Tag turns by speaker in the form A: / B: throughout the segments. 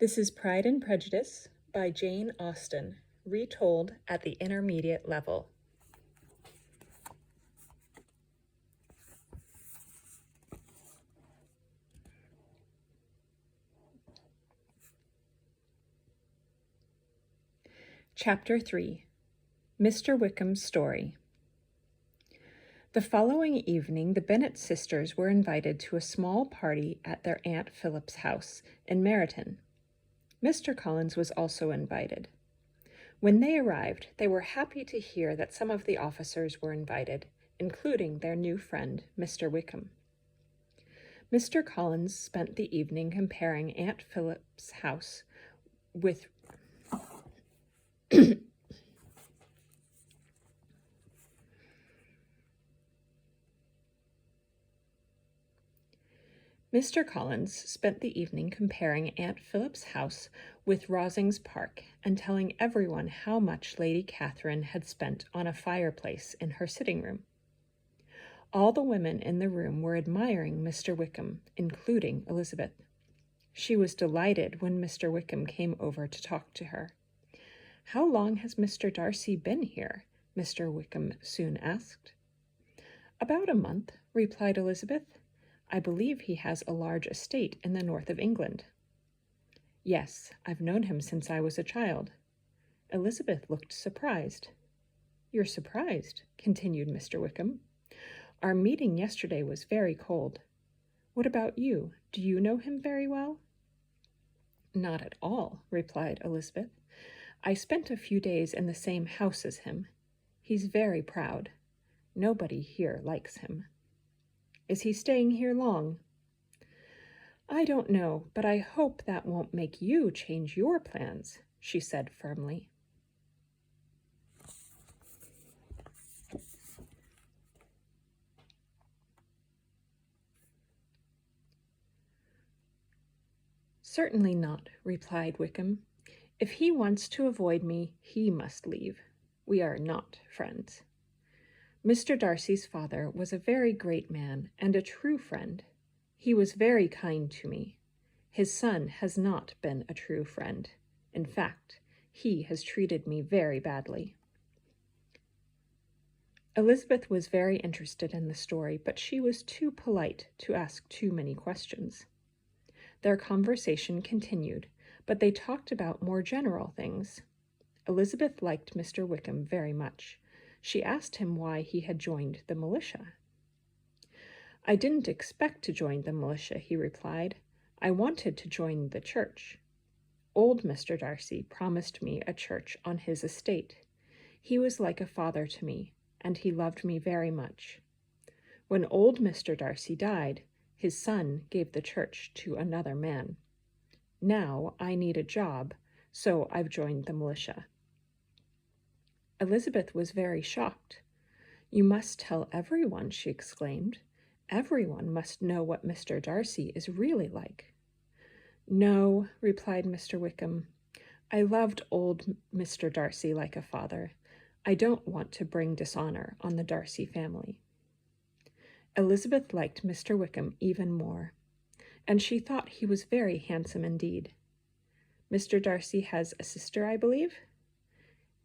A: This is Pride and Prejudice by Jane Austen, retold at the intermediate level. Chapter 3. Mr. Wickham's Story. The following evening, the Bennet sisters were invited to a small party at their Aunt Philip's house in Meryton. Mr. Collins was also invited. When they arrived, they were happy to hear that some of the officers were invited, including their new friend, Mr. Wickham. Mr. Collins spent the evening comparing Aunt Philip's house with Mr. Collins spent the evening comparing Aunt Philip's house with Rosings Park and telling everyone how much Lady Catherine had spent on a fireplace in her sitting room. All the women in the room were admiring Mr. Wickham, including Elizabeth. She was delighted when Mr. Wickham came over to talk to her. "How long has Mr. Darcy been here?" Mr. Wickham soon asked. "About a month," replied Elizabeth. "I believe he has a large estate in the north of England." "Yes, I've known him since I was a child." Elizabeth looked surprised. "You're surprised," continued Mr. Wickham. "Our meeting yesterday was very cold. What about you? Do you know him very well?" "Not at all," replied Elizabeth. "I spent a few days in the same house as him. He's very proud. Nobody here likes him." "Is he staying here long?" "I don't know, but I hope that won't make you change your plans," she said firmly. "Certainly not," replied Wickham. "If he wants to avoid me, he must leave. We are not friends. Mr. Darcy's father was a very great man and a true friend. He was very kind to me. His son has not been a true friend. In fact, he has treated me very badly." Elizabeth was very interested in the story, but she was too polite to ask too many questions. Their conversation continued, but they talked about more general things. Elizabeth liked Mr. Wickham very much. She asked him why he had joined the militia. "I didn't expect to join the militia," he replied. "I wanted to join the church. Old Mr. Darcy promised me a church on his estate. He was like a father to me, and he loved me very much. When old Mr. Darcy died, his son gave the church to another man. Now I need a job, so I've joined the militia." Elizabeth was very shocked. "You must tell everyone," she exclaimed. "Everyone must know what Mr. Darcy is really like." "No," replied Mr. Wickham. "I loved old Mr. Darcy like a father. I don't want to bring dishonor on the Darcy family." Elizabeth liked Mr. Wickham even more, and she thought he was very handsome indeed. "Mr. Darcy has a sister, I believe?"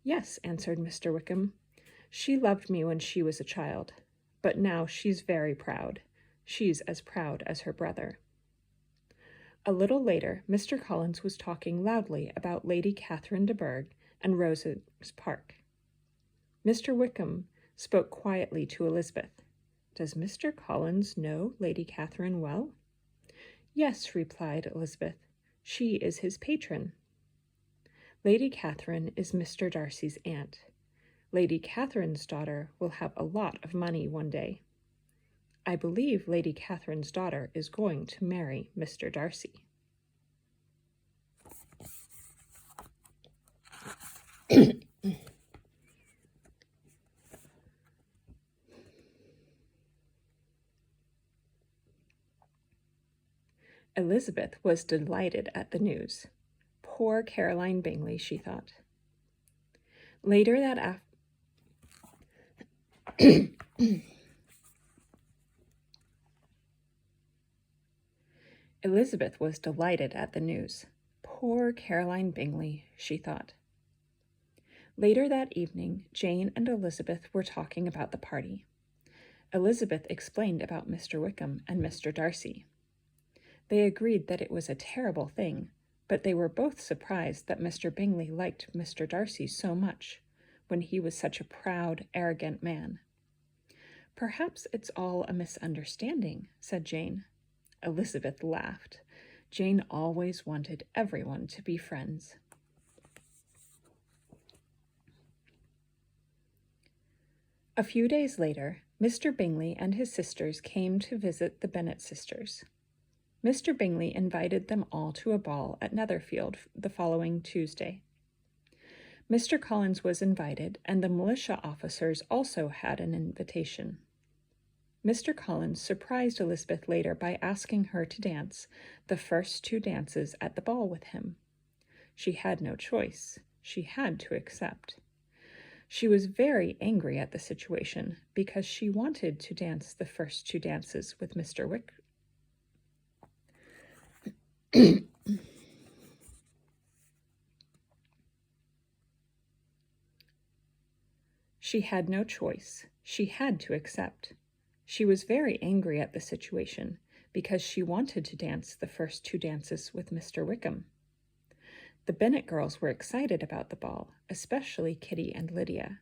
A: "Yes," answered Mr. Wickham. "She loved me when she was a child, but now she's very proud. She's as proud as her brother." A little later, Mr. Collins was talking loudly about Lady Catherine de Bourgh and Rosings Park. Mr. Wickham spoke quietly to Elizabeth. "Does Mr. Collins know Lady Catherine well?" "Yes," replied Elizabeth. "She is his patron." "Lady Catherine is Mr. Darcy's aunt. Lady Catherine's daughter will have a lot of money one day. I believe Lady Catherine's daughter is going to marry Mr. Darcy." Elizabeth was delighted at the news. Poor Caroline Bingley, she thought. Later that Elizabeth was delighted at the news. Poor Caroline Bingley, she thought. Later that evening, Jane and Elizabeth were talking about the party. Elizabeth explained about Mr. Wickham and Mr. Darcy. They agreed that it was a terrible thing, but they were both surprised that Mr. Bingley liked Mr. Darcy so much, when he was such a proud, arrogant man. Perhaps it's all a misunderstanding, said Jane. Elizabeth laughed. Jane always wanted everyone to be friends. A few days later, Mr. Bingley and his sisters came to visit the Bennet sisters. Mr. Bingley invited them all to a ball at Netherfield the following Tuesday. Mr. Collins was invited, and the militia officers also had an invitation. Mr. Collins surprised Elizabeth later by asking her to dance the first 2 dances at the ball with him. She had no choice. She had to accept. She was very angry at the situation because she wanted to dance the first 2 dances with Mr. Wickham. She had no choice. She had to accept. She was very angry at the situation because she wanted to dance the first 2 dances with Mr. Wickham. The Bennet girls were excited about the ball, especially Kitty and Lydia.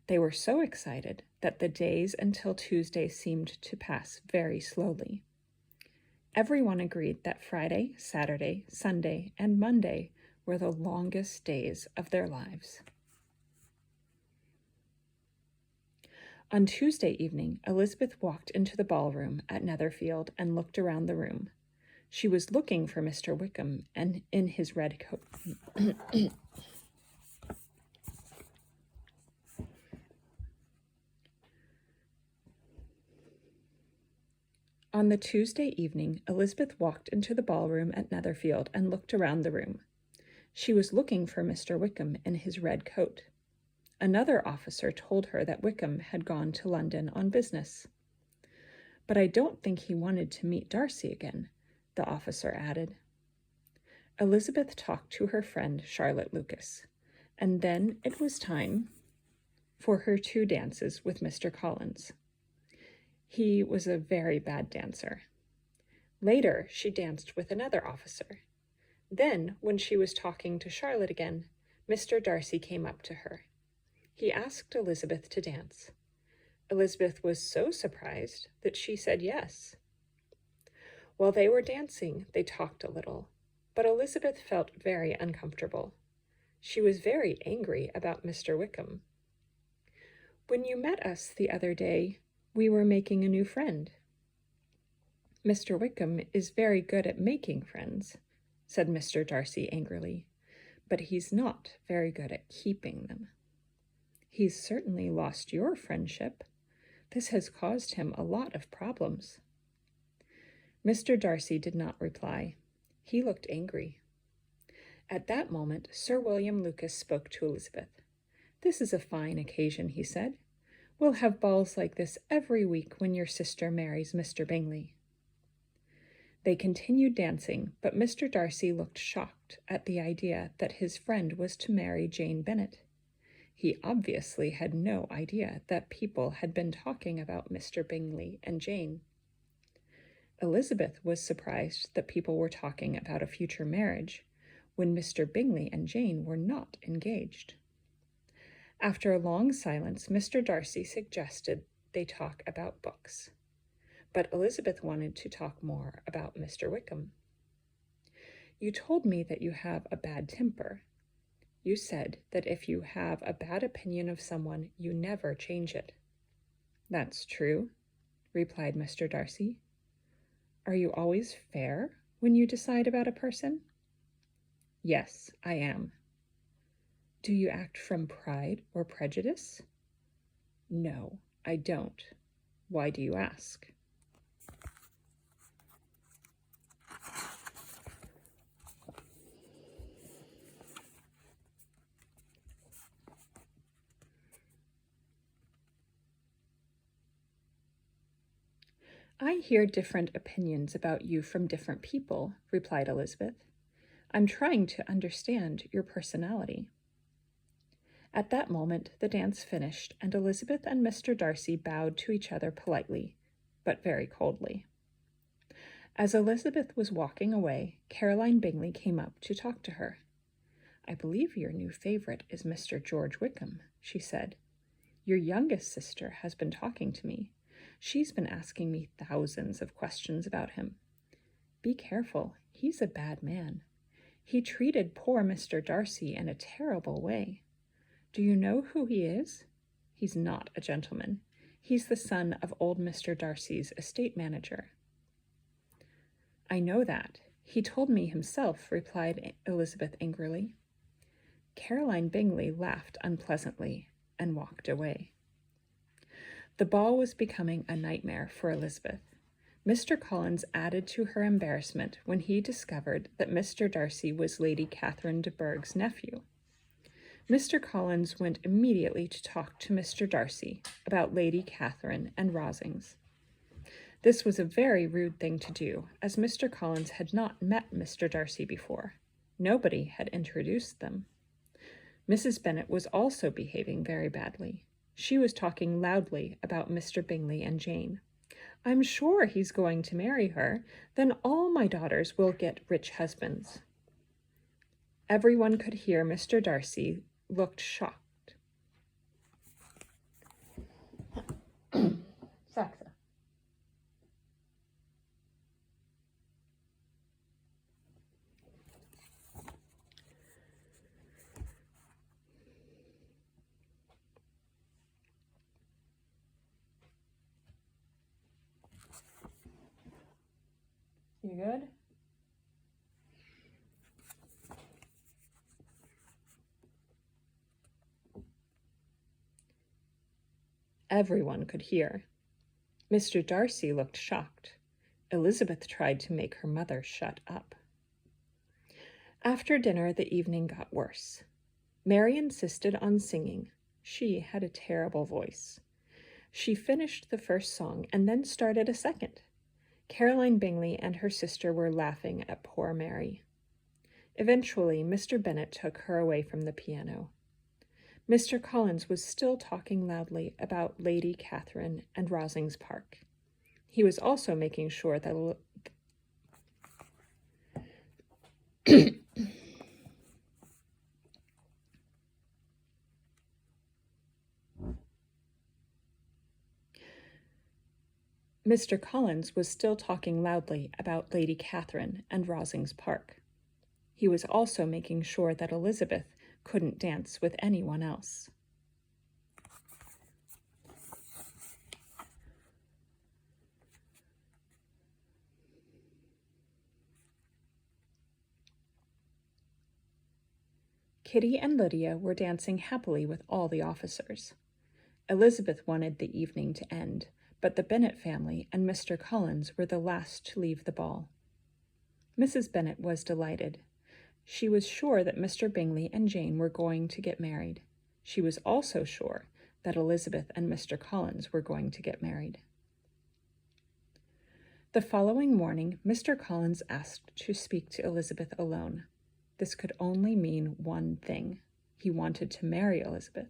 A: They were so excited that the days until Tuesday seemed to pass very slowly. Everyone agreed that Friday, Saturday, Sunday, and Monday were the longest days of their lives. On Tuesday evening, Elizabeth walked into the ballroom at Netherfield and looked around the room. She was looking for Mr. Wickham and in his red coat. On the Tuesday evening, Elizabeth walked into the ballroom at Netherfield and looked around the room. She was looking for Mr. Wickham in his red coat. Another officer told her that Wickham had gone to London on business. "But I don't think he wanted to meet Darcy again," the officer added. Elizabeth talked to her friend Charlotte Lucas, and then it was time for her 2 dances with Mr. Collins. He was a very bad dancer. Later, she danced with another officer. Then, when she was talking to Charlotte again, Mr. Darcy came up to her. He asked Elizabeth to dance. Elizabeth was so surprised that she said yes. While they were dancing, they talked a little, but Elizabeth felt very uncomfortable. She was very angry about Mr. Wickham. "When you met us the other day, we were making a new friend." "Mr. Wickham is very good at making friends," said Mr. Darcy angrily, "but he's not very good at keeping them. He's certainly lost your friendship. This has caused him a lot of problems." Mr. Darcy did not reply. He looked angry. At that moment, Sir William Lucas spoke to Elizabeth. "This is a fine occasion," he said. "We'll have balls like this every week when your sister marries Mr. Bingley." They continued dancing, but Mr. Darcy looked shocked at the idea that his friend was to marry Jane Bennet. He obviously had no idea that people had been talking about Mr. Bingley and Jane. Elizabeth was surprised that people were talking about a future marriage when Mr. Bingley and Jane were not engaged. After a long silence, Mr. Darcy suggested they talk about books, but Elizabeth wanted to talk more about Mr. Wickham. "You told me that you have a bad temper. You said that if you have a bad opinion of someone, you never change it." "That's true," replied Mr. Darcy. "Are you always fair when you decide about a person?" "Yes, I am." "Do you act from pride or prejudice?" "No, I don't. Why do you ask?" "I hear different opinions about you from different people," replied Elizabeth. I'm trying to understand your personality." At that moment, the dance finished, and Elizabeth and Mr. Darcy bowed to each other politely, but very coldly. As Elizabeth was walking away, Caroline Bingley came up to talk to her. "I believe your new favorite is Mr. George Wickham," she said. "Your youngest sister has been talking to me. She's been asking me thousands of questions about him. Be careful, he's a bad man. He treated poor Mr. Darcy in a terrible way. Do you know who he is? He's not a gentleman. He's the son of old Mr. Darcy's estate manager." "I know that. He told me himself," replied Elizabeth angrily. Caroline Bingley laughed unpleasantly and walked away. The ball was becoming a nightmare for Elizabeth. Mr. Collins added to her embarrassment when he discovered that Mr. Darcy was Lady Catherine de Bourgh's nephew. Mr. Collins went immediately to talk to Mr. Darcy about Lady Catherine and Rosings. This was a very rude thing to do, as Mr. Collins had not met Mr. Darcy before. Nobody had introduced them. Mrs. Bennet was also behaving very badly. She was talking loudly about Mr. Bingley and Jane. "I'm sure he's going to marry her. Then all my daughters will get rich husbands." Everyone could hear Mr. Darcy looked shocked. Saxa. You good? Everyone could hear. Mr. Darcy looked shocked. Elizabeth tried to make her mother shut up. After dinner, the evening got worse. Mary insisted on singing. She had a terrible voice. She finished the first song and then started a second. Caroline Bingley and her sister were laughing at poor Mary. Eventually, Mr. Bennet took her away from the piano. Mr. Collins was still talking loudly about Lady Catherine and Rosings Park. He was also making sure that Mr. Collins was still talking loudly about Lady Catherine and Rosings Park. He was also making sure that Elizabeth couldn't dance with anyone else. Kitty and Lydia were dancing happily with all the officers. Elizabeth wanted the evening to end, but the Bennet family and Mr. Collins were the last to leave the ball. Mrs. Bennet was delighted. She was sure that Mr. Bingley and Jane were going to get married. She was also sure that Elizabeth and Mr. Collins were going to get married. The following morning, Mr. Collins asked to speak to Elizabeth alone. This could only mean one thing. He wanted to marry Elizabeth.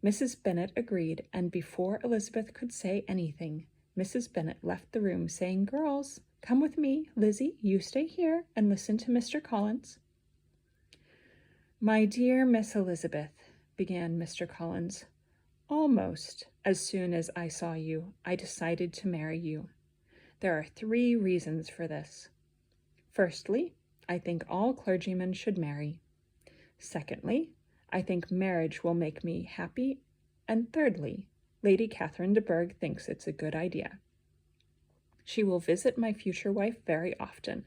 A: Mrs. Bennet agreed, and before Elizabeth could say anything, Mrs. Bennet left the room saying, "Girls, come with me. Lizzie, you stay here and listen to Mr. Collins." "My dear Miss Elizabeth," began Mr. Collins, "almost as soon as I saw you, I decided to marry you. There are 3 reasons for this. Firstly, I think all clergymen should marry. Secondly, I think marriage will make me happy. And thirdly, Lady Catherine de Bourgh thinks it's a good idea. She will visit my future wife very often.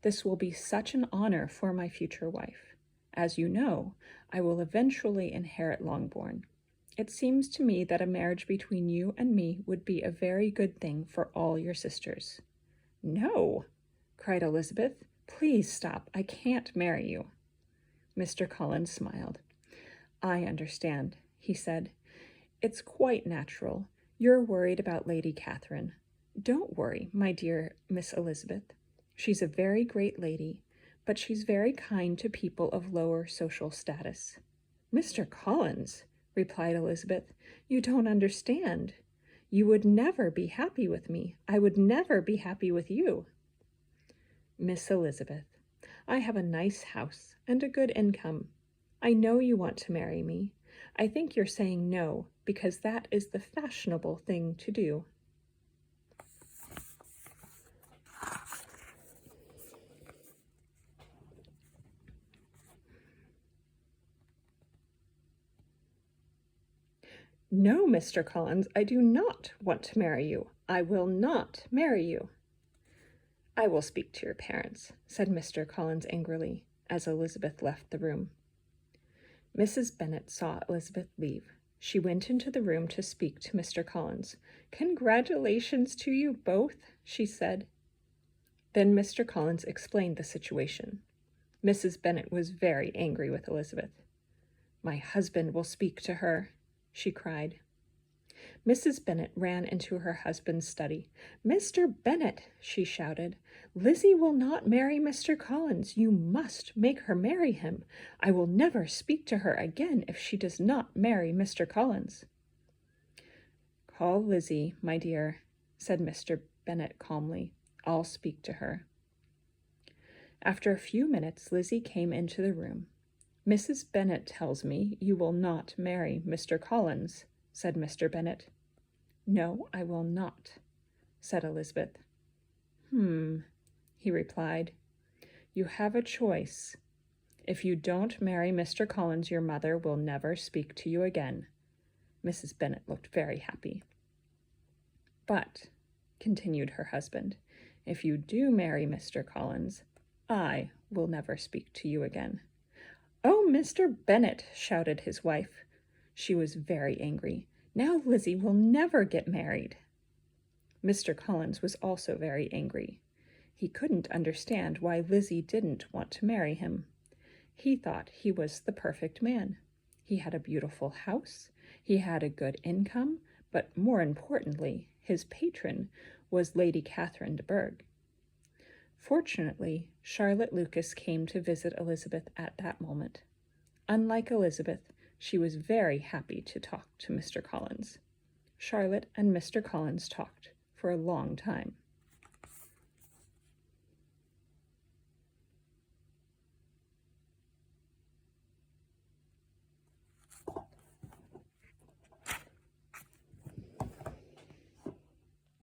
A: This will be such an honor for my future wife. As you know, I will eventually inherit Longbourn. It seems to me that a marriage between you and me would be a very good thing for all your sisters." "No," cried Elizabeth. "Please stop. I can't marry you." Mr. Collins smiled. "I understand," he said. "It's quite natural. You're worried about Lady Catherine. Don't worry, my dear Miss Elizabeth. She's a very great lady, but she's very kind to people of lower social status." "Mr. Collins," replied Elizabeth, "you don't understand. You would never be happy with me. I would never be happy with you." "Miss Elizabeth, I have a nice house and a good income. I know you want to marry me. I think you're saying no because that is the fashionable thing to do." "No, Mr. Collins, I do not want to marry you. I will not marry you." "I will speak to your parents," said Mr. Collins angrily, as Elizabeth left the room. Mrs. Bennet saw Elizabeth leave. She went into the room to speak to Mr. Collins. "Congratulations to you both," she said. Then Mr. Collins explained the situation. Mrs. Bennet was very angry with Elizabeth. "My husband will speak to her," she cried. Mrs. Bennet ran into her husband's study. "Mr. Bennet," she shouted, "Lizzie will not marry Mr. Collins. You must make her marry him. I will never speak to her again if she does not marry Mr. Collins." "Call Lizzie, my dear," said Mr. Bennet calmly. "I'll speak to her." After a few minutes, Lizzie came into the room. "Mrs. Bennet tells me you will not marry Mr. Collins," said Mr. Bennet. "No, I will not," said Elizabeth. He replied. "You have a choice. If you don't marry Mr. Collins, your mother will never speak to you again." Mrs. Bennet looked very happy. "But," continued her husband, "if you do marry Mr. Collins, I will never speak to you again." "Oh, Mr. Bennet," shouted his wife. She was very angry. "Now Lizzie will never get married." Mr. Collins was also very angry. He couldn't understand why Lizzie didn't want to marry him. He thought he was the perfect man. He had a beautiful house, he had a good income, but more importantly, his patron was Lady Catherine de Bourgh. Fortunately, Charlotte Lucas came to visit Elizabeth at that moment. Unlike Elizabeth, she was very happy to talk to Mr. Collins. Charlotte and Mr. Collins talked for a long time.